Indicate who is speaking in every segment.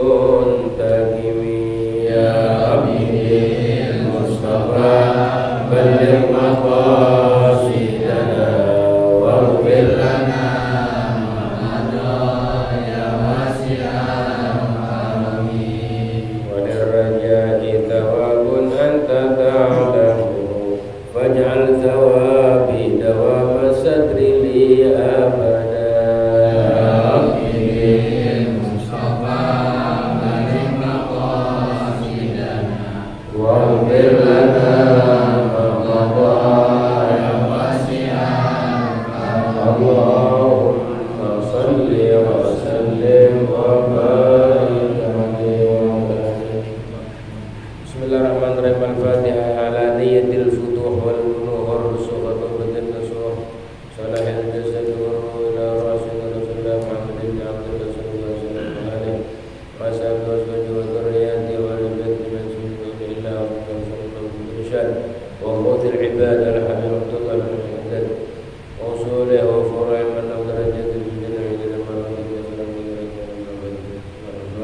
Speaker 1: المنتقم يا حبيب المصطفى بلغ مقاصدنا واغفر لنا ما مضى يا واسع الكرم وللرجاء ثواب أنت تعلمه فاجعل ثوابي دوام ستر لي أبدا واغفر لنا ما مضى يا واسع الكرم اللهم صل وسلم وبارك عليه. Bismillahirrahmanirrahim. Al-Fatihah ala niyatil futuh wal nuhur suhat batin nasuh salahil jasad wa ila rasul rasulullah Muhammadin abdullah sallallahu alaihi wasallam wa sahbihi wa dzurriyyati wa وموت العباد الحبيب عبد الله بن محمد وصوله وفرع من درجات الجنة إلى المرض وسلام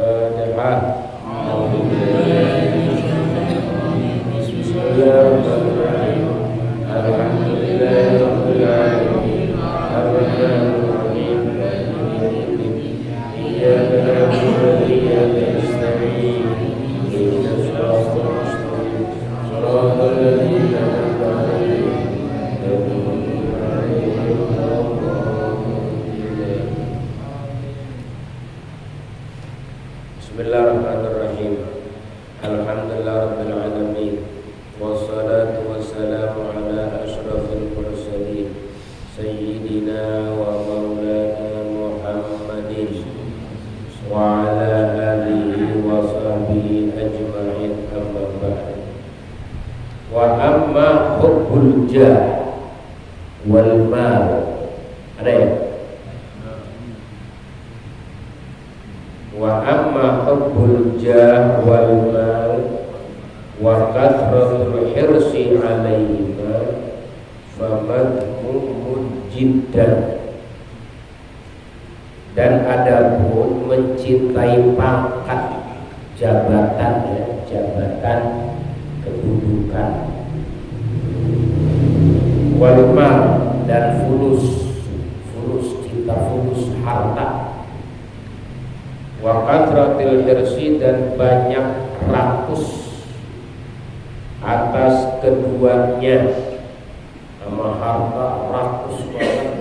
Speaker 1: الفاتحة. بسم الله الرحمن الرحيم. الحمد لله رب العالمين الرحمن الرحيم إياك نعبد وإياك نستعين اهدنا الصراط المستقيم صراط الذين أنعمت عليهم غير المغضوب عليهم ولا الضالين. Bismillahirrahmanirrahim. Alhamdulillah rabbil alamin wassalatu wassalamu ala asyrafil mursalin sayyidina wa maulana Muhammadin wa ala alihi wa sahbihi ajma'in amma ba'd. Wa amma hubbul jah wal mal. Ada ya? Wa amma hubbul jah wal mal wa kathratul hirsi alaihima famadhmumun jiddan. Dan adapun mencintai pangkat jabatan ya, jabatan kedudukan walmal dan fulus cinta fulus harta wa kathratil hirsi dan banyak rakus atas keduanya, sama harta rakus banget,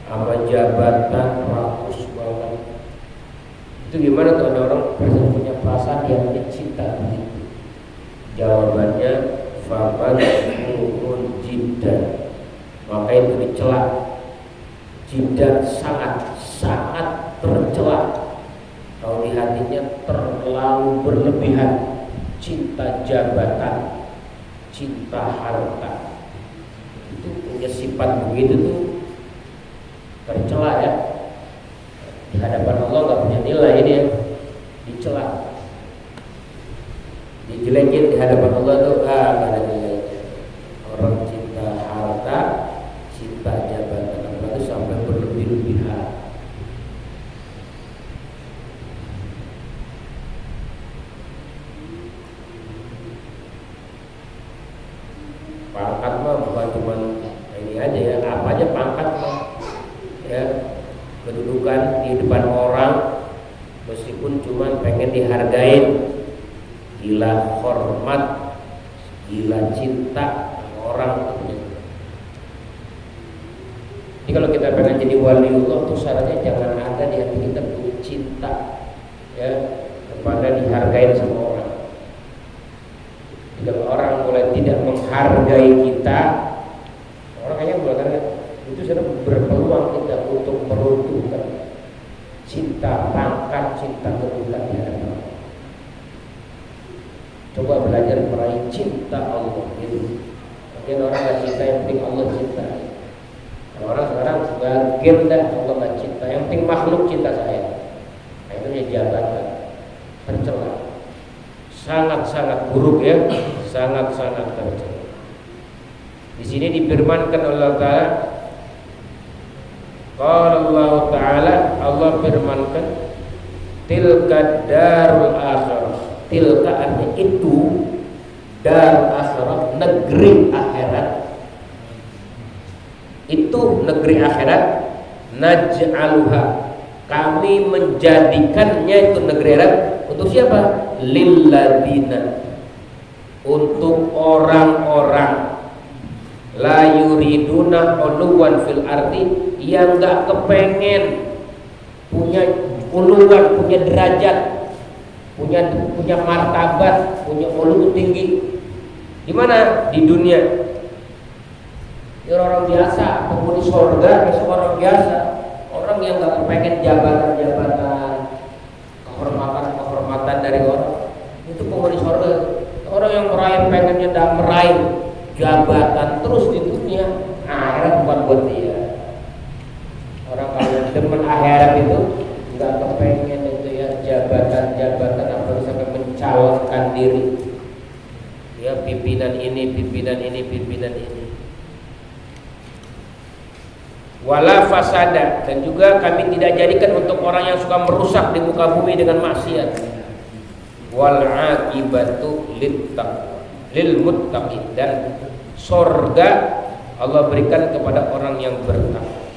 Speaker 1: sama jabatan rakus banget. Itu gimana tuh ada orang punya perasaan yang cinta begitu? Jawabannya faman mumun jiddan, maka itu dicela. Jiddan sangat tercela kalau di hatinya terlalu berlebihan cinta jabatan, cinta harta. Itu punya sifat begitu tuh tercela ya. Di hadapan Allah gak punya nilai dia, dicela, dijelekin di hadapan Allah tuh gak ada nilainya. Orang cinta harta, cinta jabatan itu sampai berlebih-lebihan. Pangkat mah bukan cuma ini aja ya, apa aja pangkat mah ya, kedudukan di depan orang meskipun cuma pengen dihargain, gila hormat, gila cinta orang. Jadi kalau kita pengen jadi waliullah tuh syaratnya jangan ada di hati kita punya cinta ya kepada dihargain sama orang. Jika orang mulai tidak menghargai kita, orang kayaknya mengatakan itu sudah berpeluang kita untuk meruntuhkan cinta pangkat, cinta kedudukan di hadapan Allah. Coba belajar meraih cinta Allah gitu. Mungkin orang nggak cinta, yang penting Allah cinta. Orang sekarang sebagian dah Allah nggak cinta, yang penting makhluk cinta saya. Nah, itu ya jabatan tercela. Sangat-sangat buruk ya, sangat-sangat tercela. Di sini difirmankan Allah Ta'ala, qala Allah Ta'ala, Allah firmankan, tilka darul akhirah. Tilka artinya itu, darul akhirah negeri akhirat. Itu negeri akhirat. Naj'aluha, kami menjadikannya itu negeri akhirat untuk siapa? Lilladzina, untuk orang-orang la yuriduna uluwan fil ardi, yang gak kepengen punya uluwan, punya derajat, punya martabat, punya ulu tinggi. Di mana? Di dunia. Orang biasa, penghuni surga, orang biasa, orang yang gak kepengen jabatan-jabatan, kehormatan dari orang, itu penghuni surga. Orang yang pengennya meraih jabatan terus di dunia, akhirat bukan buat dia. Orang kalau demen akhirat itu nggak kepengen itu ya jabatan apa sampai mencalonkan diri. Ya pimpinan ini. Wala fasada, dan juga kami tidak jadikan untuk orang yang suka merusak di muka bumi dengan maksiat. Wal aqibatu lil muttaqin, dan surga Allah berikan kepada orang yang bertakwa.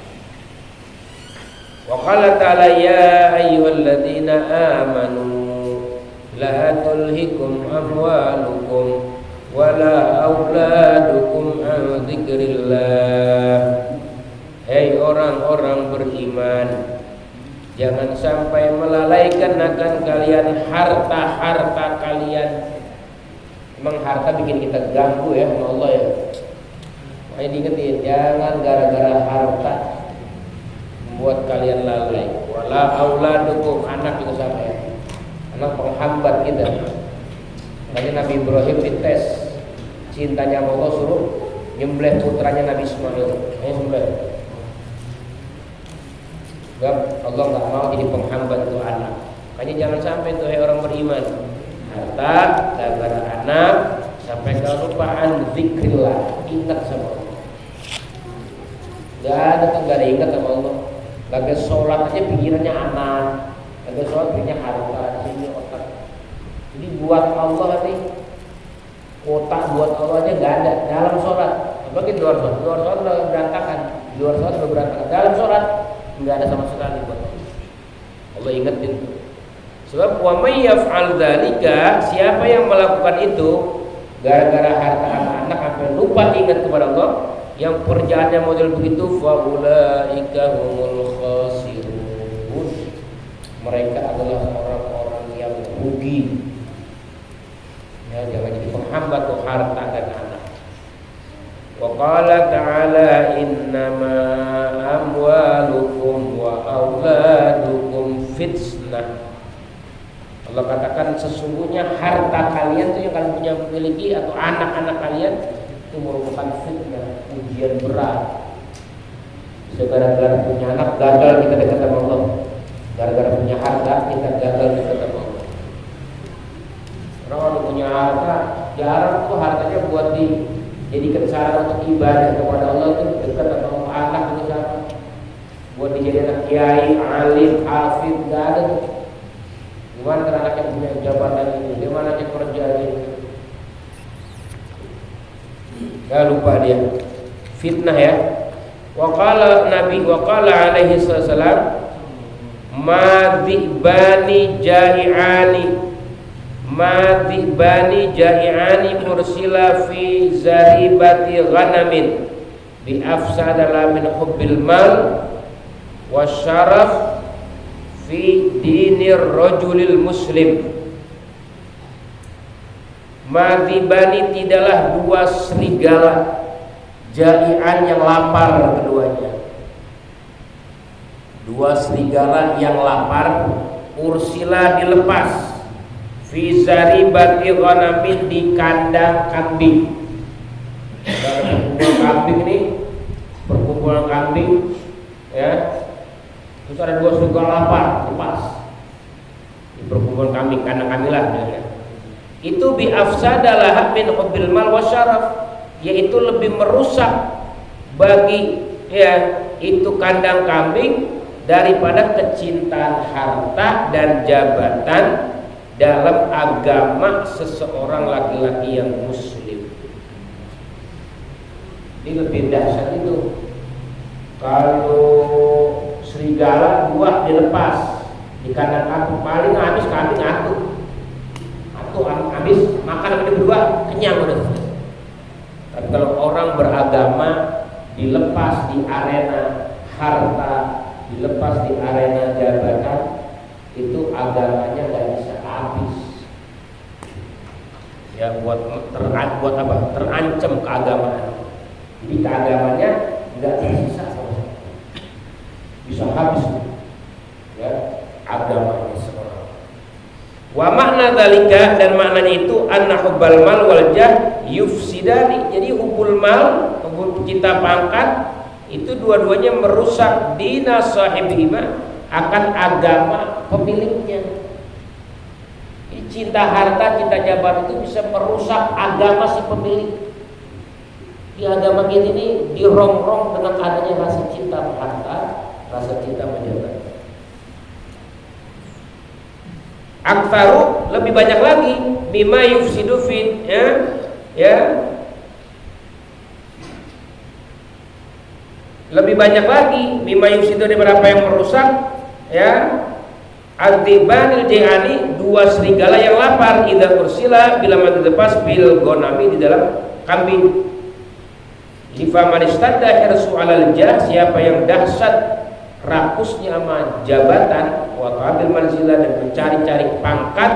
Speaker 1: Wa qala ta'ala ya ayyuhalladzina amanu la tulhikum amwalukum wala auladukum an dzikrillah. Hei orang-orang beriman, jangan sampai melalaikan akan kalian harta-harta kalian. Memang harta bikin kita ganggu ya sama Allah ya. Makanya diingetin, jangan gara-gara harta membuat kalian lalai. Wala auladukum, anak juga sama ya. Anak penghambat kita. Makanya Nabi Ibrahim dites cintanya sama Allah, suruh nyembelih putranya Nabi Ismail. Ayo sembelih. Allah nggak mau jadi penghambat untuk anak. Makanya jangan sampai tuh orang beriman harta gara-gara anak sampai kelupaan zikrillah, ingat sama Allah. Gak ada ingat sama Allah. Lagi sholat aja pikirannya anak, lagi sholat pikirannya harta, di sini otak. Jadi buat Allah nih, otak buat Allah aja nggak ada dalam sholat. Apalagi luar sholat udah berantakan, dalam sholat nggak ada sama sekali buat Allah. Allah ingetin tuh. Sebab wa may yaf'al dzalika, siapa yang melakukan itu gara-gara harta anak-anak sampai lupa ingat kepada Allah, yang kerjaannya model begitu, fa ulaika humul khasirun. Mereka adalah orang-orang yang rugi. Ya, jangan jadi penghambat untuk harta dan anak. Wa qala ta'ala innama amwalukum wa auladukum fitnah. Allah katakan sesungguhnya harta kalian itu yang kalian punya miliki atau anak-anak kalian itu merupakan fitnah, ujian berat. Gara-gara punya anak gagal kita dekat sama Allah. Gara-gara punya harta kita gagal dekat sama Allah. Orang kalau punya harta jarang tuh hartanya buat dijadikan sarana untuk ibadah kepada Allah, itu dekat sama anak itu sama. Buat dijadikan kiai, alim, hafid, gak ada tuh. Gimana anak yang punya jabatan ini? Gimana anaknya kerja ini? Gak lupa dia. Fitnah ya. Waqala Nabi waqala alaihi salam, madhibani ja'iani mursila fi zaribati ghanamin bi afsadala min hubbil mal wasyaraf fi dinir rajulil muslim. Madhibani, tidaklah dua serigala jai'an yang lapar keduanya. Dua serigala yang lapar ursila dilepas fi zaribati ghanamin, di kandang kambing. Perkumpulan kambing ya. Terus ada dua serigala lapar, lepas di perkumpulan kambing, kandang kambing lah ya. Itu bi afsadalah min hubbil mal wasyaraf, yaitu lebih merusak bagi ya itu kandang kambing daripada kecintaan harta dan jabatan dalam agama seseorang laki-laki yang muslim. Ini lebih dahsyat itu. Kalau serigala dua dilepas di kandang aku, paling habis kambing aku habis makan sama berdua kenyang udah. Tapi kalau orang beragama dilepas di arena harta, dilepas di arena jabatan, itu agamanya nggak bisa habis. Ya buat apa? Terancam keagamaan. Jadi keagamaannya nggak tersisa sama sekali. Bisa habis ya agamanya seorang. Wa makna dzalika, dan maknanya itu anna hubbal mal wal jah yufsidani. Jadi hubbul mal, hubbul cinta pangkat itu dua-duanya merusak dina sahibihima, akan agama pemiliknya. Jadi cinta harta, cinta jabatan itu bisa merusak agama si pemilik. Di agama kita ini dirongrong dengan adanya rasa cinta harta, rasa cinta jabatan. Aktaru, lebih banyak lagi, bima yufsidu fit, ya lebih banyak lagi bima yufsidu daripada apa yang merusak, ya Al-Dibanil Jihani, dua serigala yang lapar, idza ursila bila mati lepas bil gonami di dalam kambing. Lifaman istadda hirsu alal jah, siapa yang dahsyat rakusnya sama jabatan, wa qabil manzilah, dan mencari-cari pangkat,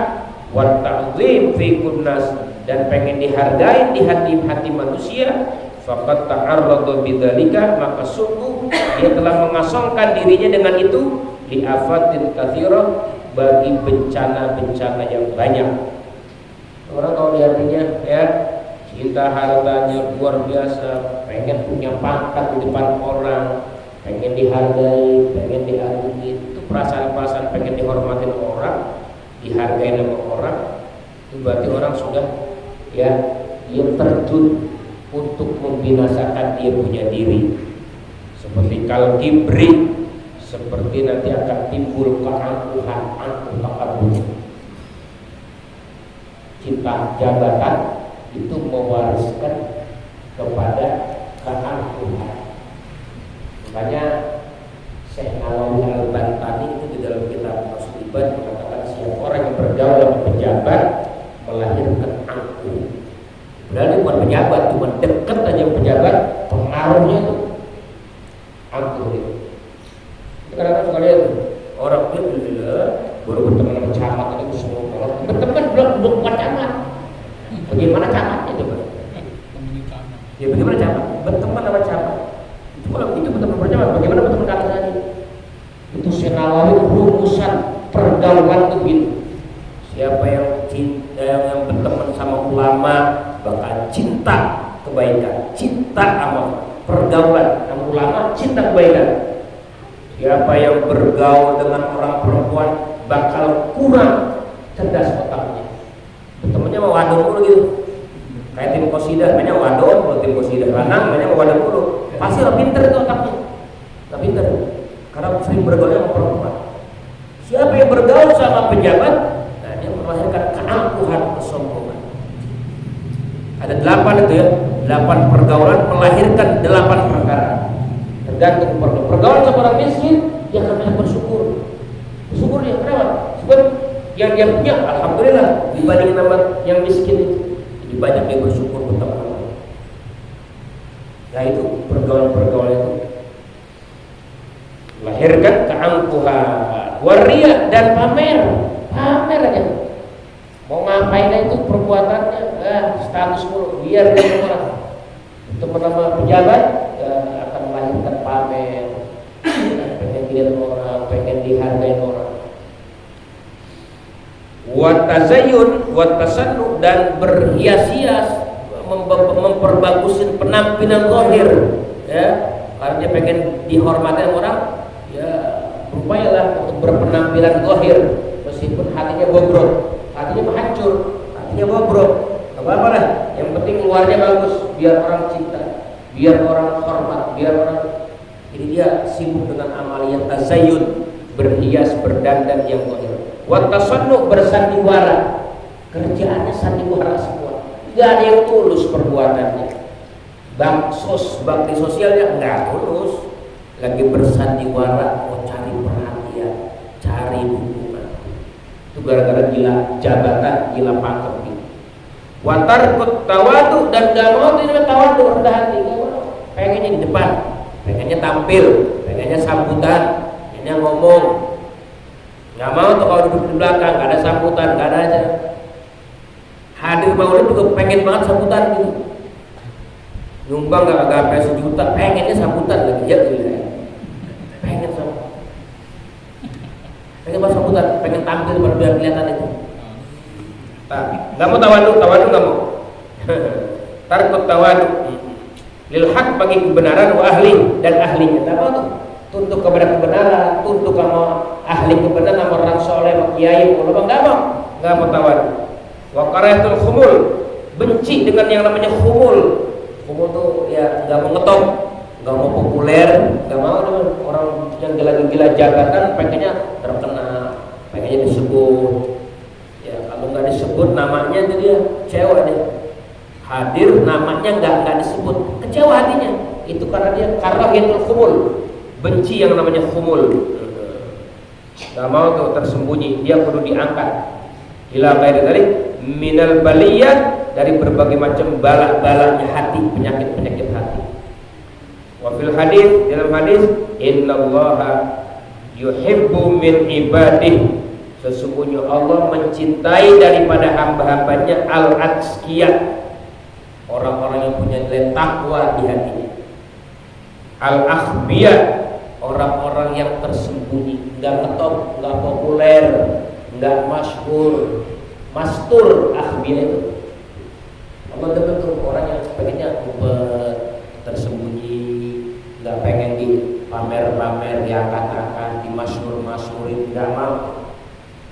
Speaker 1: wa ta'zim fi kunnas, dan pengen dihargai di hati-hati manusia, faqad ta'arrada bidzalika, maka sungguh dia telah mengasongkan dirinya dengan itu li afatin katsira, bagi bencana-bencana yang banyak. Orang kalau hatinya ya cinta hartanya luar biasa, pengen punya pangkat di depan orang, pengen dihargai, pengen diakui, itu perasaan-perasaan pengen dihormatin orang, dihargai sama orang, itu berarti orang sudah ya dia terjun untuk membinasakan dia punya diri. Seperti kalau kibri, seperti nanti akan timbul keangkuhan, takabur. Cinta jabatan itu mewariskan kepada keangkuhan. Makanya Syekh Nawawi Al-Bantani itu di dalam kitab Tasawuf mengatakan siapa orang yang bergaul dengan pejabat melahirkan angkuh. Berarti bukan pejabat, cuma dekat aja pejabat, pengaruhnya itu angkuh itu. Kadang-kadang suka lihat orang itu baru berteman sama camat itu semua orang berteman belum camat. Bagaimana camatnya coba? Ya bagaimana camat? Berteman sama camat. Kalau itu betul percaya, bagaimana betul kata tadi? Itu Syekh Nawawi rumusan pergaulan itu gitu. Siapa yang cinta, yang berteman sama ulama bakal cinta kebaikan, cinta amal, pergaulan sama ulama, cinta kebaikan. Siapa yang bergaul dengan orang perempuan bakal kurang cerdas otaknya. Bertemannya mau wadon mulu gitu. Kayak tim kosidah, namanya wadon, kalau tim kosidah lanang, namanya mau wadon mulu. Pasti lah pinter itu otaknya, lah pinter, karena sering bergaul sama perempuan. Siapa yang bergaul sama pejabat, nah dia melahirkan keangkuhan, kesombongan. Ada 8 itu ya, 8 pergaulan melahirkan 8 perkara. Tergantung pergaulan sama orang miskin, dia akan banyak bersyukur. Bersyukur dia, kenapa? Sebab yang dia punya, alhamdulillah, dibandingin sama yang miskin itu, jadi banyak yang bersyukur bertambah. Nah itu pergaulan-pergaulan itu lahirkan keangkuhan, waria, dan pamer aja. Mau ngapain itu perbuatannya, status mulu, biar dia orang. Untuk menambah pejabat, akan melahirkan pamer, pengen dilihat orang, pengen dihargai orang. Watazayun, watasannu, dan berhias-hias, memperbagusin penampilan zahir, ya, karena dia pengen dihormati orang, ya berupayalah untuk berpenampilan zahir meskipun hatinya bobrok, hatinya hancur, hatinya bobrok, apa-apa lah, yang penting luarnya bagus, biar orang cinta, biar orang hormat, biar orang, jadi dia sibuk dengan amaliyah tazayyun, berhias, berdandan yang zahir. Wa tasannu, bersandiwara, kerjaannya sandiwara semua, nggak ada yang tulus perbuatannya. Bakti sosialnya nggak tulus, lagi bersandiwara mau cari perhatian, cari dukungan. Itu gara-gara gila jabatan, gila pangkat gitu. Wa tarkut tawadu, dan gak mau tidak tawadu, rendah hati, gak mau. Pengennya di depan, pengennya tampil, pengennya sambutan, pengennya ngomong. Gak mau tuh kalau duduk di belakang, gak ada sambutan, gak ada aja. Hadir maulid juga pengen banget sambutan gitu. Nyumbang gak sampai sejuta, pengennya sambutan lagi ya gila. Pengen sambutan. Pengen banget sambutan, pengen tampil pada biar kelihatan itu. Nggak mau tawadu nggak mau. Tarkut tawadu lil haq, bagi kebenaran, wa ahli, dan ahlinya. Nggak mau tuh tunduk kepada kebenaran, tunduk sama ahli kebenaran, sama orang soleh, sama kiai, ulama. Nggak mau tawadu. Wa karahatul khumul, benci dengan yang namanya khumul. Khumul tuh ya nggak mau ngetop, nggak mau populer, nggak mau dengan orang yang gila-gila jabatan, pengennya terkenal, pengennya disebut. Kalau nggak disebut namanya itu dia kecewa deh. Hadir namanya nggak disebut, kecewa hatinya. Itu karena dia karahiyatul khumul, benci yang namanya khumul. Nggak mau tuh tersembunyi, dia perlu diangkat. Ila ghairi dzalik minal baliyah, dari berbagai macam balak-balaknya hati, penyakit-penyakit hati. Wa fil hadis, dalam hadis, innallaha yuhibbu min ibadihi, sesungguhnya Allah mencintai daripada hamba-hambanya al-atqiyah, orang-orang yang punya nilai takwa di hatinya. Al-akhbiyah, orang-orang yang tersembunyi, nggak ngetop, nggak populer, nggak masyhur, mastur. Akhbiyah itu Allah demen tuh orang yang pengennya tersembunyi, nggak pengen di pamer-pamer, diangkat-angkat, dimasyhur-masyhurin, nggak mau.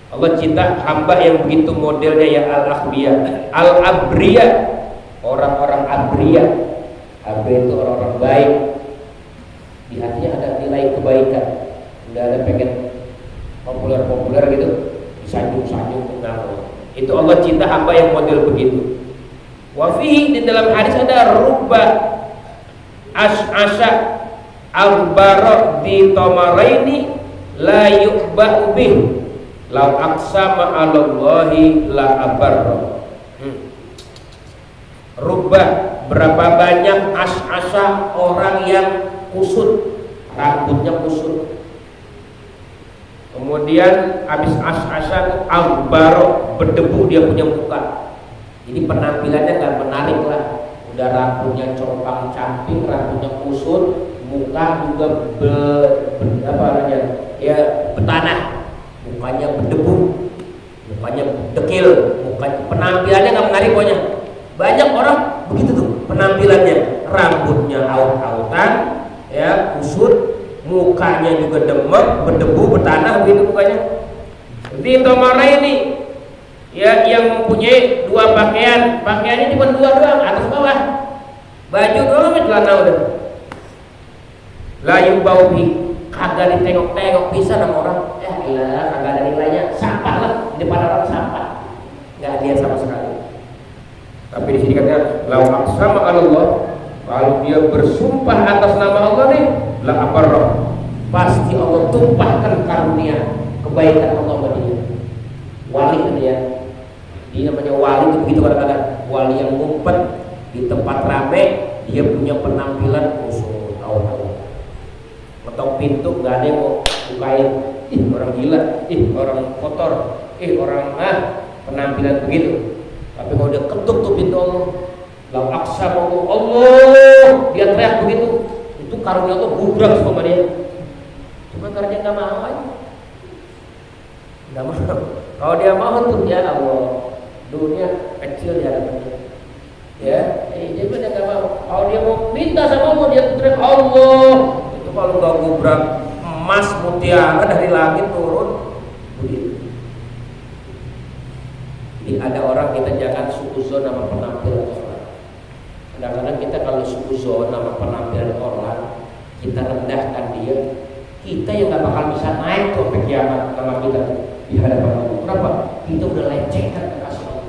Speaker 1: Allah cinta hamba yang begitu modelnya, ya al-akhbiyah. Al-abriyah, orang-orang abriyah. Abriyah itu orang-orang baik, di hatinya ada nilai kebaikan, nggak ada pengen populer-populer gitu, disanjung-sanjung. Itu Allah cinta hamba yang model begitu. Wa fihi, di dalam hadis ada rubba as'asha al-bara di tomaraini la yu'ba'u bih lau aqsama 'alallahi la abarra. Rubah, berapa banyak as'asa, orang yang kusut, rambutnya kusut. Kemudian habis as'asa al-bara, berdebu dia punya muka. Jadi penampilannya nggak menarik lah. Udah rambutnya compang camping, rambutnya kusut, muka juga betanah. Mukanya berdebu, mukanya dekil, penampilannya nggak menarik pokoknya. Banyak orang begitu tuh penampilannya, rambutnya aut-autan, ya kusut, mukanya juga demek, berdebu, bertanah begitu mukanya. Di tomara ini, ya yang mempunyai dua pakaian, pakaiannya cuma dua doang, atas bawah, baju doang, celana udah. Layu bau kagak ditengok-tengok bisa sama orang, gila, kagak ada nilainya, sampah lah di depan orang, sampah, nggak dia sama sekali. Tapi di sini katanya lau aqsama 'alallah, kalau dia bersumpah atas nama Allah nih, la abarra, pasti Allah tumpahkan karunia kebaikan Allah pada dia. Wali itu dia namanya wali itu begitu, kadang-kadang wali yang ngumpet di tempat rame, dia punya penampilan khusus, tahu. Ngetok pintu nggak ada yang mau bukain, orang gila, orang kotor, orang penampilan begitu. Tapi kalau dia ketuk tuh pintu Allah, lau aqsama Allah, dia teriak begitu, itu karunia Allah gubrak sama dia. Cuma karena dia nggak mau aja, nggak mau. Kalau dia mau tuh, ya Allah, dunia kecil di hadapannya. Ya, dia nggak mau. Kalau dia mau minta sama Allah, dia teriak Allah. Itu kalau nggak gubrak emas mutiara dari langit turun begitu. Jadi ada orang, kita jangan suuzon sama penampilan orang. Kadang-kadang kita kalau suuzon sama penampilan orang, kita rendahkan dia, kita yang nggak bakal bisa naik tuh sampai kiamat sama kita di hadapan Allah. Kenapa? Kita udah lecehkan kekasih Allah.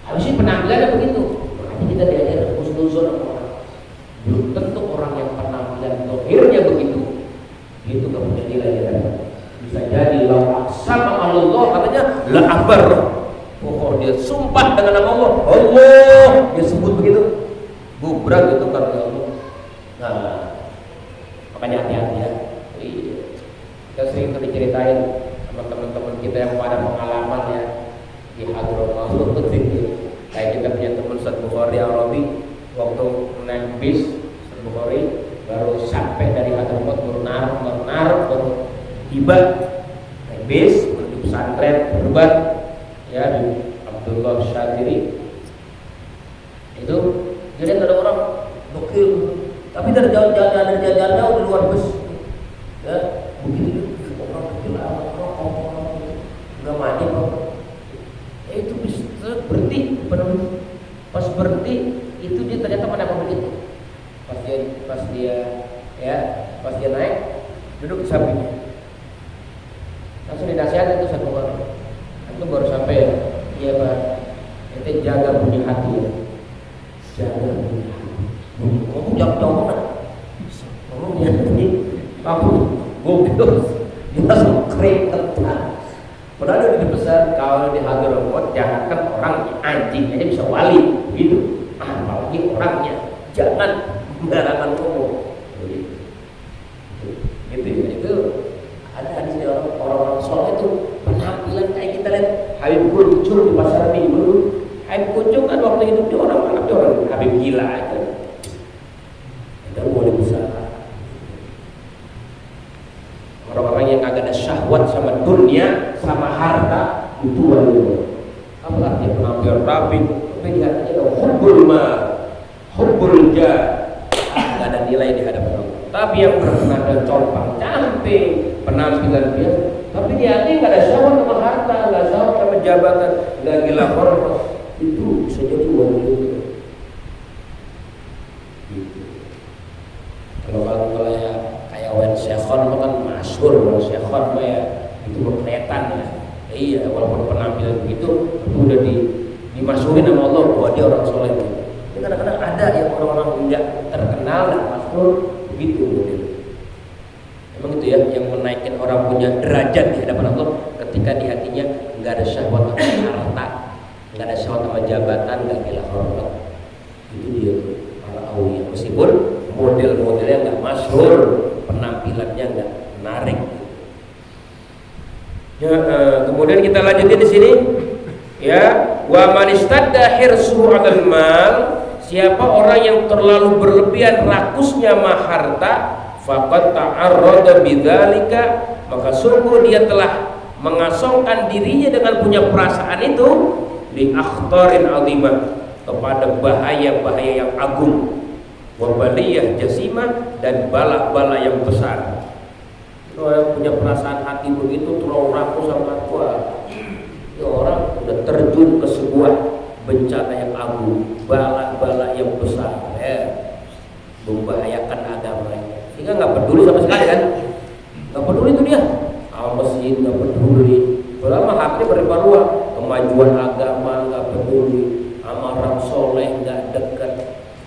Speaker 1: Habis itu penampilannya begitu. Makanya kita diajar husnuzon sama orang. Belum tentu orang yang penampilan zahirnya begitu, itu nggak punya nilai di hadapan. Bisa jadi sama Allah katanya la akbar. Oh, dia sumpah dengan nama Allah, Allah dia sebut begitu, gubrak itu karena Allah. Nah, makanya hati-hati ya. Kita sering diceritain sama teman-teman kita yang pada pengalaman ya di Hadramaut kayak kita punya teman Ustaz Bukhari Arabi, waktu naik bis Ustaz Bukhari baru sampai dari Hadramaut baru tiba naik bis menuju pesantren berbat ya di Abdullah Syadiri. Itu jadi ada orang dokil, tapi dari jauh di luar bus ya begitu orang kecil orang nggak mandi kok. Itu bis berhenti penuh. Pas berhenti itu dia ternyata pada begitu. Pas dia naik duduk di sampingnya. Langsung dinasihat itu satu orang. Itu baru sampai ya. Iya Pak. Itu jaga punya hati ya. Jaga punya hati. Ngomong jauh-jauh banget. Ngomong dia ini kamu goblok. Dia langsung keringetan. Padahal udah dipesan kalau di Hadramaut jangankan orang anjing aja bisa wali gitu. Apalagi orangnya. Jangan sembarangan ngomong. Gitu ya. Itu ada hadisnya orang-orang soleh itu penampilan kayak kita lihat Habib Kuncung di pasar Minggu. Habib Kuncung kan waktu hidup dia orang Habib gila aja. Dan boleh besar. Orang-orang yang agak ada syahwat sama dunia, sama harta itu wali. Apa artinya penampilan rapi? Tapi di hatinya ada hubbul jah, nggak ada nilai di hadapan Allah. Tapi yang berpenampilan compang camping, penampilan dia, tapi di hati nggak ada syahwat sama harta, nggak syahwat sama jabatan, nggak gila hormat, itu bisa jadi wali. Gitu. Kalau ya kayak Wen Syekhon kan masyhur, Wen Syekhon mah ya itu berkaitan ya. Iya, walaupun penampilan begitu udah dimasyhurin sama Allah bahwa dia orang soleh. Tapi kadang-kadang ada yang orang-orang tidak terkenal dan masyhur begitu. Emang itu ya yang menaikkan orang punya derajat di hadapan Allah ketika di hatinya nggak ada syahwat sama harta, nggak ada syahwat sama jabatan, nggak gila hormat. Itu dia para aulia, meskipun model-modelnya nggak masyhur, penampilannya nggak menarik. Ya, kemudian kita lanjutin di sini. Ya, wa man istadda hirsuhu 'alal mal, siapa orang yang terlalu berlebihan rakusnya maharta, faqad ta'arrada bidzalika, maka sungguh dia telah mengasongkan dirinya dengan punya perasaan itu li akhtarin 'azimah, kepada bahaya-bahaya yang agung, wa baliyah jasimah, dan bala-bala yang besar. Kalau yang punya perasaan hati begitu terlalu rakus sama tua, ya orang udah terjun ke sebuah bencana yang agung, bala-bala yang besar, ya, membahayakan agamanya. Sehingga nggak peduli sama sekali kan, nggak peduli itu dia, masjid nggak peduli, padahal haknya berlimpah-limpah, kemajuan agama nggak peduli, sama orang soleh nggak dekat,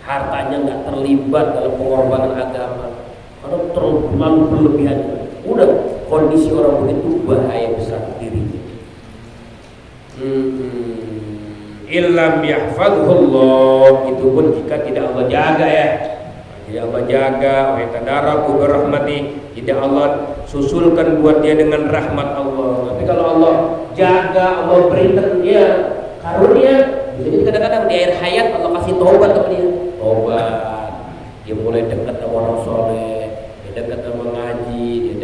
Speaker 1: hartanya nggak terlibat dalam pengorbanan agama, karena terlalu berlebihan. Udah kondisi orang begitu bahaya besar dirinya. Illam yahfadhullah, itu pun jika tidak Allah jaga ya. Tidak Allah jaga, wa yatadaraku birahmati, tidak Allah susulkan buat dia dengan rahmat Allah. Tapi kalau Allah jaga, Allah berikan dia karunia, jadi kadang-kadang di akhir hayat Allah kasih taubat sama dia. Taubat, dia mulai dekat sama orang soleh, dia dekat sama ngaji,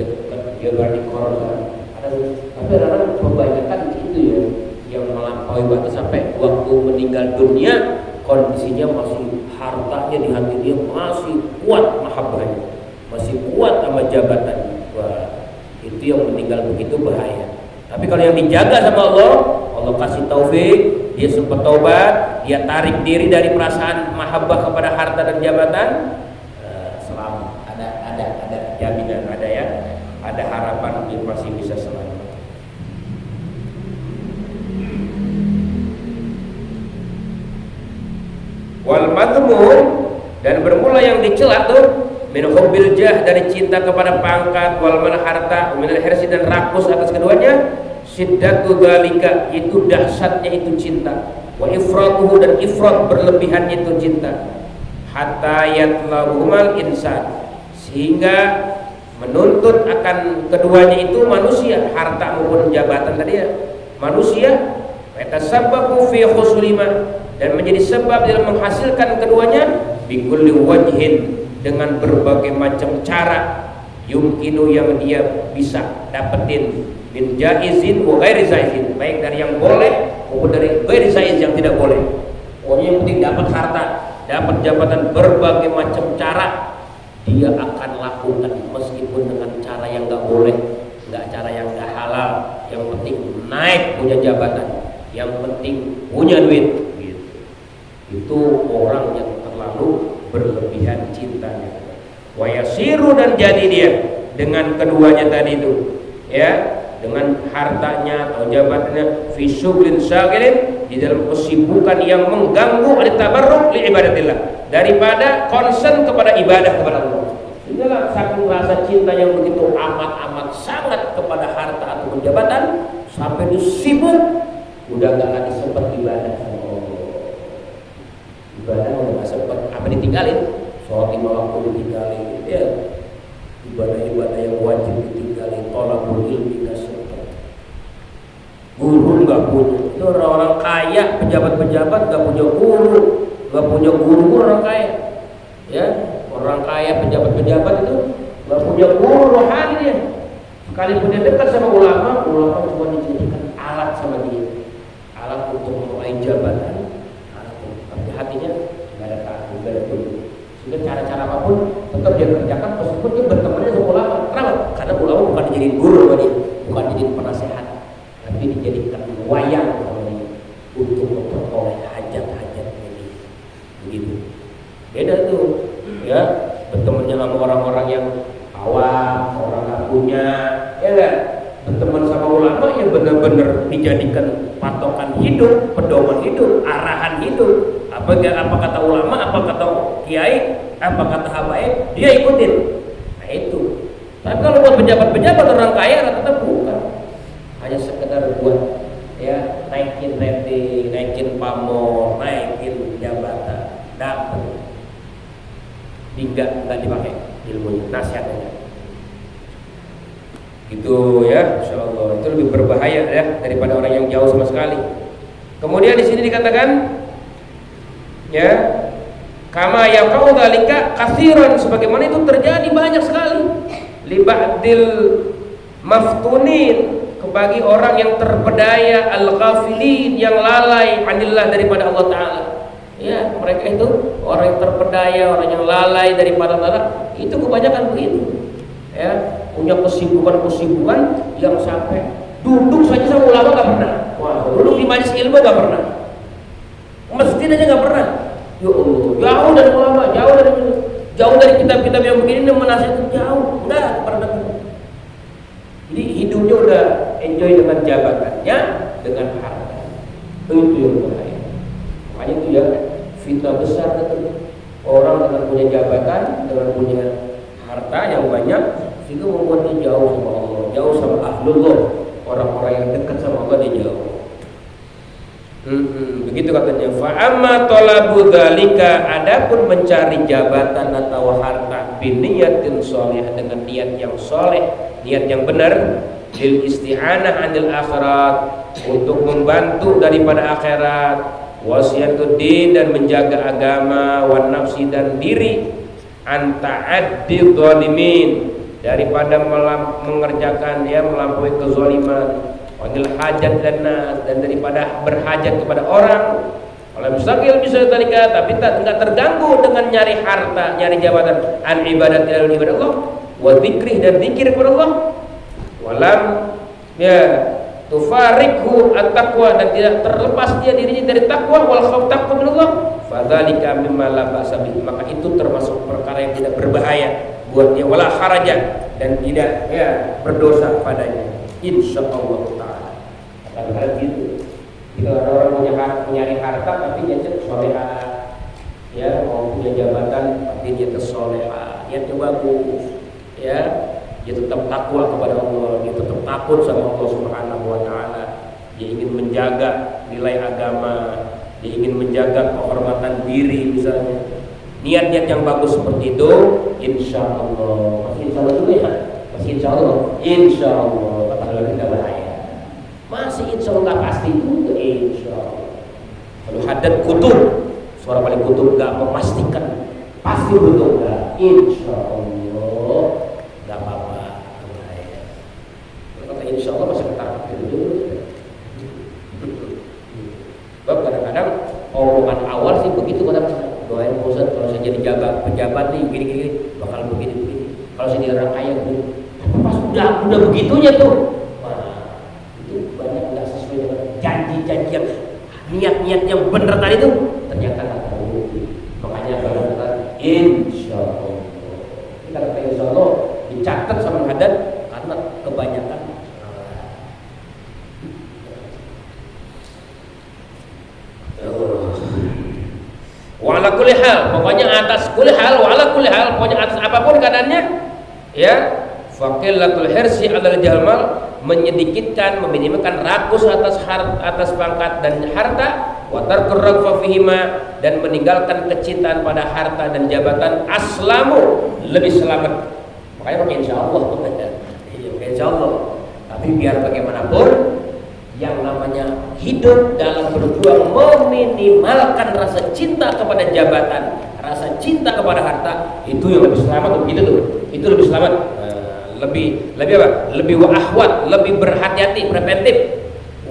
Speaker 1: dia berani korban. Tapi orang kebanyakan itu ya yang melampaui batas sampai waktu meninggal dunia kondisinya masih, hartanya di hati dia masih kuat mahabbahnya, masih kuat sama jabatan. Wah, itu yang meninggal begitu bahaya. Tapi kalau yang dijaga sama Allah, Allah kasih taufik, dia sempat taubat, dia tarik diri dari perasaan mahabbah kepada harta dan jabatan, selamat. Ada ada harapan dia masih bisa selamat. Wal madhmum, dan bermula yang dicela tuh min hubbil jah, dari cinta kepada pangkat, wal mal harta, min al hirsi, dan rakus atas keduanya, siddatu dzalika, itu dahsyatnya itu cinta, wa ifratuhu, dan ifrat berlebihan itu cinta, hatta yatlabuhumal insan, sehingga menuntut akan keduanya itu manusia, harta maupun jabatan tadi ya, manusia, yatasabbabu fi khusulima, dan menjadi sebab dalam menghasilkan keduanya, bikulli wajhin, dengan berbagai macam cara, yumkinu, yang dia bisa dapetin, min jaizin wa ghairi jaizin, baik dari yang boleh maupun dari ghairi jaiz, yang tidak boleh. Pokoknya yang penting dapat harta, dapat jabatan, berbagai macam cara dia akan lakukan, meskipun dengan cara yang nggak boleh, cara yang nggak halal. Yang penting naik, punya jabatan, yang penting punya duit. Itu orang yang terlalu berlebihan cintanya. Wa yasiru, dan jadi dia dengan keduanya tadi itu, ya, dengan hartanya atau jabatannya, fi syughlin syagilin, di dalam kesibukan yang mengganggu al-tabarruk li ibadatillah, daripada concern kepada ibadah kepada Allah. Sehingga saking rasa cinta yang begitu amat sangat kepada harta atau jabatan, sampai disibuk udah gak lagi sempat ibadah sama Allah. Ibadah udah gak sempat, apa ditinggalin? Sholat 5 waktu ditinggalin, ya. Ibadah-ibadah yang wajib ditinggalin, thalabul ilmi gak sempat. Guru gak punya. Itu orang-orang kaya, pejabat-pejabat gak punya guru, gak punya guru orang kaya, ya. Orang kaya, pejabat-pejabat itu gak punya guru rohani dia. Sekalipun dia dekat sama ulama cuma dijadikan alat sama dia, alat untuk meraih jabatan, tapi hatinya nggak ada takut, nggak ada guru. Sehingga cara-cara apapun tetap dia kerjakan, meskipun dia bertemannya sama ulama. Kenapa? Karena ulama bukan dijadiin guru sama dia, bukan dijadiin penasehat, tapi dijadikan wayang sama dia untuk memperoleh hajat-hajatnya dia. Begitu. Beda tuh, ya, bertemannya sama orang-orang yang awam, orang nggak punya, ya enggak. Berteman sama ulama yang benar-benar dijadikan patokan hidup, pedoman hidup, arahan hidup. Apa kata ulama, apa kata kiai, apa kata habaib, dia ikutin. Nah itu. Tapi kalau buat pejabat-pejabat orang kaya rata-rata bukan, hanya sekedar buat, ya, naikin rating, naikin pamor, naikin jabatan, dapat. Nggak dipakai ilmunya, nasihatnya. Itu ya, insyaallah itu lebih berbahaya ya daripada orang yang jauh sama sekali. Kemudian di sini dikatakan, ya, kama yaqau dzalika katsiran, sebagaimana itu terjadi banyak sekali, li ba'dil maftunin, bagi orang yang terpedaya, al-ghafilin, yang lalai anillah, daripada Allah Ta'ala. Ya, mereka itu orang yang terpedaya, orang yang lalai daripada Allah. Itu kebanyakan begitu. Ya, punya kesibukan yang sampai duduk saja sama ulama gak pernah. Wah, duduk di majelis ilmu gak pernah. Masjid aja gak pernah. Ya Allah, jauh dari ulama, jauh dari kitab-kitab yang begini, yang menasihat jauh, udah pernah. Jadi hidupnya udah enjoy dengan jabatannya, dengan harta. Itu yang bahaya. Makanya itu ya fitnah besar itu. Orang dengan punya jabatan, dengan punya harta yang banyak, itu membuat dia jauh sama Allah, jauh sama ahlullah. Orang-orang yang dekat sama Allah dia jauh. Begitu katanya. Fa amma talabu dzalika, adapun mencari jabatan atau harta biniyatin sholih, dengan niat yang soleh, niat yang benar, lil isti'anah 'anil akhirat, untuk membantu daripada akhirat, wasiyatuddin, dan menjaga agama, wan nafsi, dan diri, an ta'addi dzalimin, daripada mengerjakan, ya, melampaui kezaliman, wanil hajat dan nas, dan daripada berhajat kepada orang. Kalau mustaqil bisa talika, tapi enggak terganggu dengan nyari harta, nyari jabatan, an ibadat ilal ibadah Allah, wa dzikrih, dan zikir kepada Allah, walam, ya, tufarikhu at-taqwa, dan tidak terlepas dia dirinya dari takwa, wal khauf, takwa min Allah, fadzalika mimma la ba'sa bih, maka itu termasuk perkara yang tidak berbahaya buat dia, wala haraja, dan tidak berdosa padanya, insyaallah taala. Kadang-kadang gitu. Jika ada orang mencari harta tapi dia solehah, ya mau punya jabatan tapi dia solehah, niatnya bagus, ya dia tetap takwa kepada Allah, dia tetap takut sama Allah Subhanahu wa taala, dia ingin menjaga nilai agama, dia ingin menjaga kehormatan diri misalnya. Niat-niat yang bagus seperti itu, insya Allah, masih insya Allah juga ya, masih insya Allah, kalau tidak bahaya, masih insya Allah nggak pasti juga, insya Allah. Kalau hadat kutub, suara paling kutub nggak memastikan pasti betul nggak, insya Allah nggak apa-apa, bahaya. Kalau insya Allah masih ketakut dulu. Sebab kadang-kadang omongan awal sih begitu, kadang-kadang doain Ustaz kalau saya jadi pejabat nih gini-gini bakal begini. Kalau saya jadi orang kaya begini. Tapi pas udah begitunya tuh, wah itu banyak nggak sesuai dengan janji-janji yang niat-niat yang benar tadi tuh ternyata nggak terbukti. Makanya kalau kita insya Allah, kita kata insya Allah dicatat sama hadat karena kebanyakan. Wala kulli hal, pokoknya atas kulli hal, wala kulli hal, pokoknya atas apapun keadaannya, ya. Faqillatul hirsi 'alal jalmal, menyedikitkan, meminimalkan rakus atas pangkat dan harta, wa tarkur raghfa fihima, dan meninggalkan kecintaan pada harta dan jabatan, aslamu, lebih selamat. Makanya pakai insyaallah. Iya, insyaallah. Tapi biar bagaimanapun yang namanya hidup dalam berjuang meminimalkan rasa cinta kepada jabatan, rasa cinta kepada harta, itu yang lebih selamat, begitu tuh. Itu lebih selamat, lebih apa? Lebih wa ahwat, lebih berhati-hati, preventif.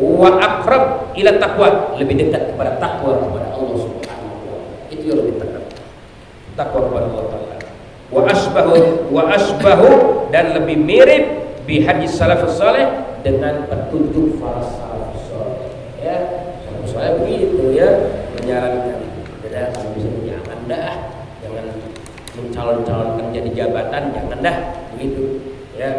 Speaker 1: Wa aqrab ila taqwa, lebih dekat kepada takwa kepada Allah Subhanahu wa taala. Itu yang lebih dekat. Takwa kepada Allah Taala. Wa asbahu, dan lebih mirip bi hadis salafus saleh, dengan petunjuk para salafus saleh, ya. Salafus saleh begitu ya, menyarankan tidak kalau bisa jangan dah, jangan mencalon-calonkan jadi jabatan, jangan dah begitu ya.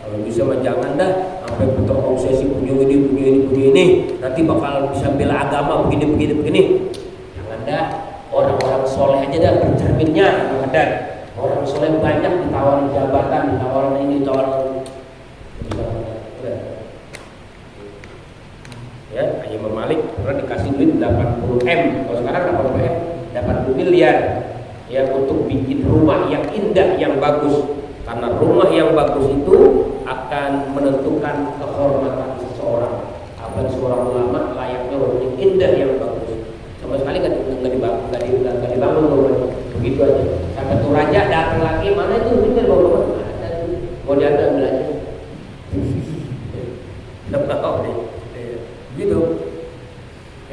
Speaker 1: Kalau bisa mah jangan dah sampai terobsesi punya ini, nanti bakal bisa bela agama begini. Jangan dah, orang-orang soleh aja dah bercerminnya, dan orang soleh banyak ditawarin jabatan, ditawarin ini, ditawarin ya. Imam Malik pernah dikasih duit 80 M, kalau sekarang 80 M, 80 miliar ya, untuk bikin rumah yang indah, yang bagus. Karena rumah yang bagus itu akan menentukan kehormatan seseorang. Apalagi seorang ulama layaknya rumah yang indah, yang bagus. Sama sekali nggak dibangun rumahnya, begitu aja. Sampai tuh raja datang lagi, mana itu ini bawa mau diambil aja. Gitu.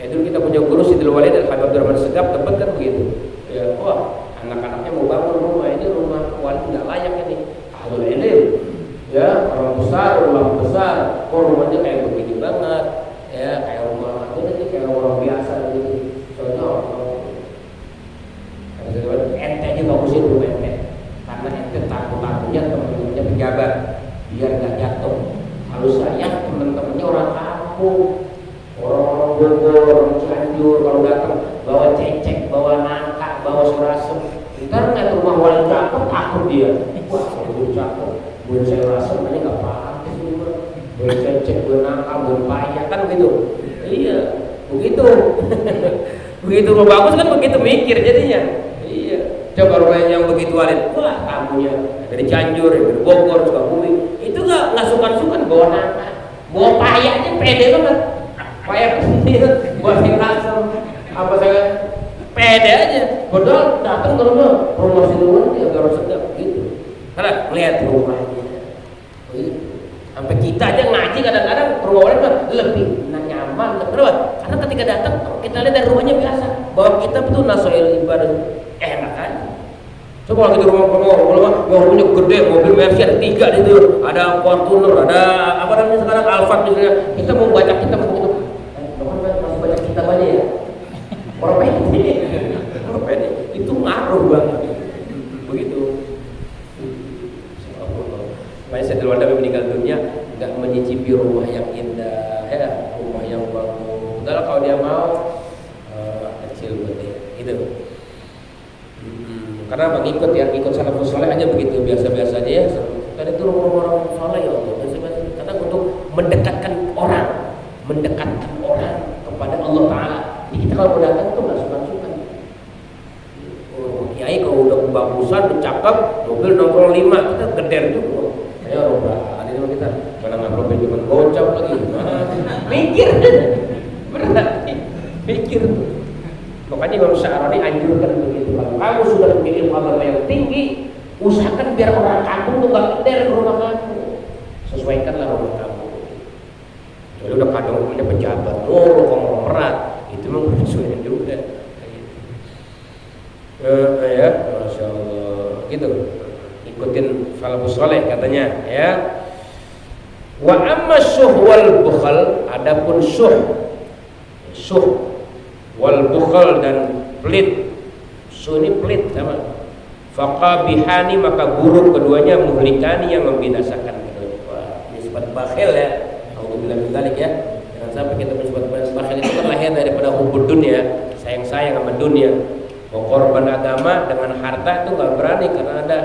Speaker 1: Dulu kita punya guru Sidil Walid dan Habib Abdurrahman Segaf, tempat kan begitu. Ya, wah, anak-anaknya mau bangun rumah, ini rumah wali nggak layak ini. Ahlul ilm, ya, orang besar, ulama besar, kok rumahnya kayak begini banget, ya, kayak rumah itu aja, kayak orang biasa gitu. Soalnya ente aja bagusin rumah ente, karena ente takutnya teman-temannya pejabat, biar nggak jatuh. Kalau saya teman-temannya orang kampung, orang-orang Bogor, orang Cianjur, kalau datang bawa cecek, bawa nangka, bawa surasem, ntar ngeliat rumah wali cakep, takut dia. Wah, kalau gue cakep, gue surasem aja nggak pantas juga. Gue cecek, gue nangka, gue payah, kan begitu. Iya, begitu. Begitu rumah bagus kan begitu mikir jadinya. Iya. Coba rumah yang begitu wali, wah kamunya dari Cianjur, dari Bogor, Sukabumi, itu nggak sukan-sukan bawa nangka, bawa payahnya pede banget. Payah kecil, buat surasem, apa saya pede aja. Padahal datang ke rumah siluman dia agak sedap gitu. Karena lihat rumahnya, sampai kita aja ngaji kadang-kadang rumah orang kan lebih nyaman. Kenapa? Karena ketika datang kita lihat dari rumahnya biasa, bahwa kita betul nasoil ibadah enak kan. Coba kalau kita rumah rumahnya gede, mobil Mercy ada 3 di situ, ada Fortuner, ada apa namanya sekarang Alphard misalnya. Kita mau baca kitab begitu. Masih baca kitab aja ya. Orang pede itu ngaruh banget begitu. gitu. Karena mengikut ya, ikut salafus saleh aja begitu, biasa-biasa aja ya. Karena itu orang-orang saleh ya Allah. Karena untuk mendekatkan orang kepada Allah Taala. Jadi kita kalau datang tuh nggak suka-suka. Kiai kalau udah bagusan, udah cakep, mobil nongkrong 5, kita geder juga. Ayo roba, ada yang kita mana nggak cuma gocap lagi. Mikir, benar, mikir. Makanya Imam Sya'rani anjurkan begitu. Kalau kamu sudah memiliki ilmu agama yang tinggi, usahakan biar orang kampung tuh nggak geder ke rumah kamu. Sesuaikanlah rumah kamu. Jadi udah kadang punya pejabat, konglomerat, itu memang sesuaikan juga. Ya, masya Allah, gitu. Ikutin salafus saleh katanya, ya. Wa amma syuh wal bukhal, adapun syuh wal bukhal dan pelit, syuh ini pelit sama. Faqabihani, maka buruk keduanya, muhlikani, yang membinasakan. Wah, ini sifat bakhil ya. Alhamdulillah bidzalik ya. Jangan sampai kita bersifat bakhil, itu kan lahir daripada hubud dunia, sayang-sayang sama dunia. Korban agama dengan harta itu nggak berani karena ada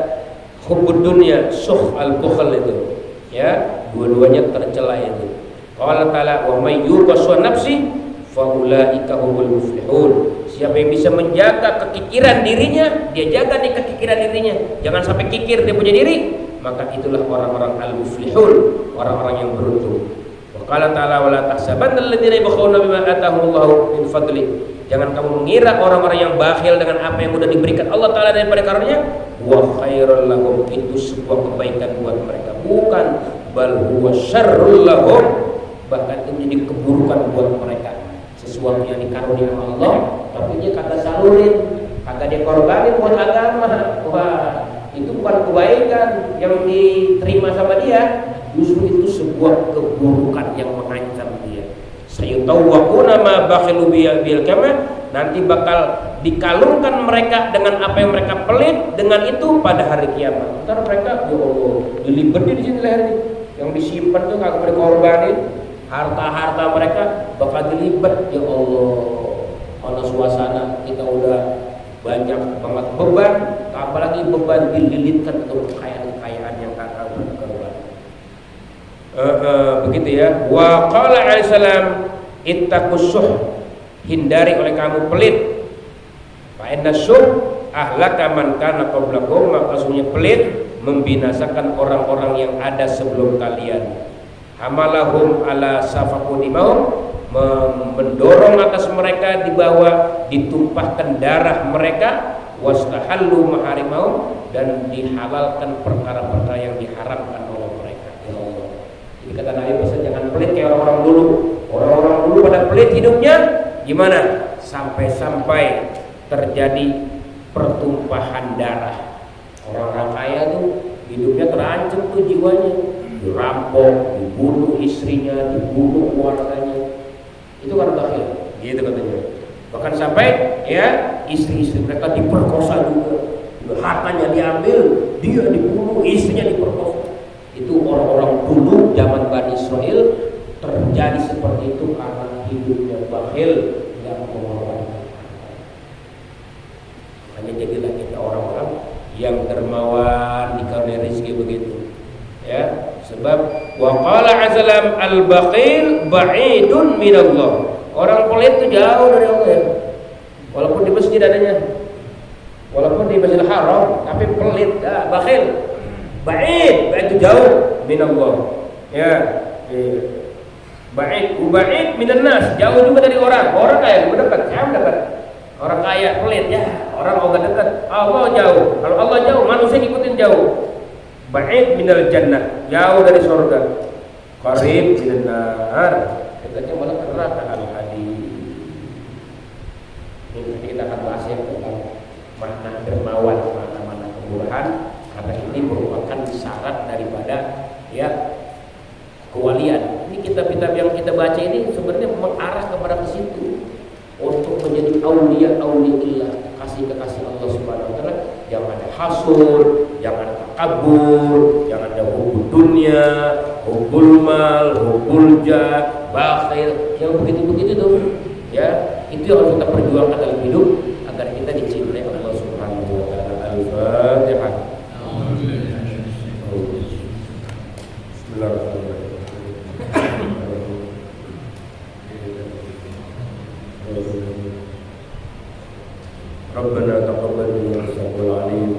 Speaker 1: hubud dunia, syuh al-bukhl itu. Ya, dua-duanya tercela itu. Qala ta'ala wa may yuqaswa nafsi fa ulaika humul muflihun. Siapa yang bisa menjaga kekikiran dirinya, dia jaga nih kekikiran dirinya. Jangan sampai kikir dia punya diri, maka itulah orang-orang al-muflihun, orang-orang yang beruntung. Wa qala ta'ala wa la tahsabanna alladziina yabkhuluna bima ataahumullahu min fadli. Jangan kamu mengira orang-orang yang bakhil dengan apa yang sudah diberikan Allah Ta'ala daripada karunia. Wa khairul lahum, itu sebuah kebaikan buat mereka. Bukan, bal huwa syarrul lahum, bahkan itu menjadi keburukan buat mereka. Sesuatu yang dikarunia Allah, tapi dia kagak salurin, kagak dia korbanin buat agama. Wah, itu bukan kebaikan yang diterima sama dia, justru itu sebuah keburukan yang mengancam dia. Sayutawwaquna ma bakhilu bil kama, nanti bakal dikalungkan mereka dengan apa yang mereka pelit dengan itu pada hari kiamat. Ntar mereka, ya Allah, dilibetin di sini lehernya, yang disimpan tuh nggak boleh korbanin, harta mereka bakal dilibet. Ya Allah, kalau suasana kita udah banyak banget beban, apalagi beban dililitkan untuk kekayaan yang kakak berkorban. Begitu ya. Wa qala alaihi salam ittaqus syuh, hindari oleh kamu pelit. Fa inna syuh ahlaka man kana qablakum, maka sesungguhnya pelit membinasakan orang-orang yang ada sebelum kalian. Hamalahum ala safaqu dimahum, mendorong atas mereka di bawah ditumpahkan darah mereka, wastahallu maharimahum, dan dihalalkan perkara-perkara yang diharamkan oleh mereka. Ya Allah. Jadi kata Nabi, jangan pelit kayak orang-orang dulu. Orang-orang dulu pada pelit hidupnya, gimana? Sampai-sampai terjadi pertumpahan darah. Orang-orang kaya tuh hidupnya terancam tuh jiwanya, dirampok, dibunuh istrinya, dibunuh keluarganya. Itu kan bakhil, gitu katanya. Bahkan sampai ya istri-istri mereka diperkosa juga, hartanya diambil, dia dibunuh, istrinya diperkosa. Itu orang-orang dulu zaman Bani Israel terjadi seperti itu karena hidupnya bakhil, tidak mengorbankan. Hanya jadilah kita orang-orang yang dermawan, dikarunia rezeki begitu. Ya, sebab wa qala azalam al-bakhil ba'idun minallah. Orang pelit itu jauh dari Allah ya. Walaupun di masjid adanya, walaupun di Masjidil Haram, tapi pelit, bakhil, ba'id itu jauh minallah. Ya, ba'id minan nas, jauh juga dari orang. Orang kaya mendekat, saya mendekat. Orang kaya pelit ya, orang mau dekat. Allah jauh. Kalau Allah jauh, manusia ikutin jauh. Ba'id minal jannah, jauh dari surga. Qarib minan nar, dekatnya malah ke neraka. Al-hadid. Ini kita akan bahas yang tentang makna dermawan, makna kemurahan, karena ini merupakan syarat daripada ya kewalian. Ini kitab-kitab yang kita baca ini sebenarnya mengarah kepada ke situ, untuk menjadi auliya-auliillah, kekasih-kekasih Allah Subhanahu wa taala. Jangan ada hasud, jangan ada takabur, jangan ada hubul dunia, hubul mal, hubul jah, bakhil, yang begitu-begitu tuh. Ya, itu yang harus kita perjuangkan dalam hidup agar agar kita dicintai Allah Subhanahu wa taala. Al-Fatihah. Bismillahirrahmanirrahim. Rabbana taqabbal minna innaka antal alim.